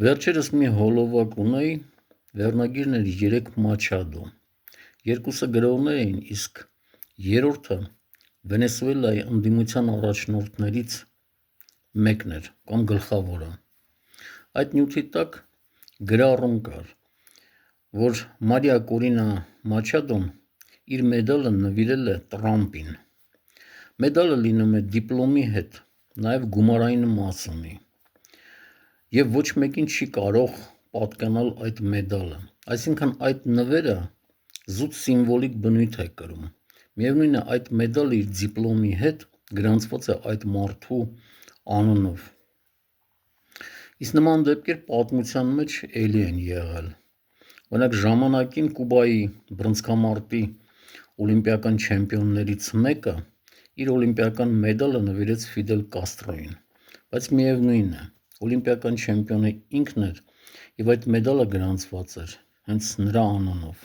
Վերջերս մի հոլովակ ունեի, վերնագիրն էր 3 Մաչադո, երկուսը գրողներ էին, իսկ երրորդը Վենեսուելայի ընդդիմության առաջնորդներից մեկն էր կամ գլխավորը։ Այդ նյութի տակ գրառում կար, որ Մարիա Կորինա Մաչադոն իր մեդալը նվիրել է Տրամպին։ Մեդալը լինում է դիպլոմի հետ, նաև գումարային մաս ունի։ Եվ ոչ մեկին չի կարող պատկանալ այդ մեդալը, այսինքն այդ նվերը զուտ սիմվոլիկ բնույթ է կրում։ Միևնույն է, այդ մեդալը իր դիպլոմի հետ գրանցված է այդ մարդու անունով։ Իսկ նման դեպքեր պատմության մեջ էլի են եղել։ Օրինակ ժամանակին Կուբայի բռնցքամարտի օլիմպիական չեմպիոններից մեկը իր օլիմպիական մեդալը նվիրեց Ֆիդել Կաստրոյին, բայց միևնույն է, օլիմպիական չեմպիոնը ինքն էր, եւ այդ մեդալը գրանցված էր հենց նրա անունով։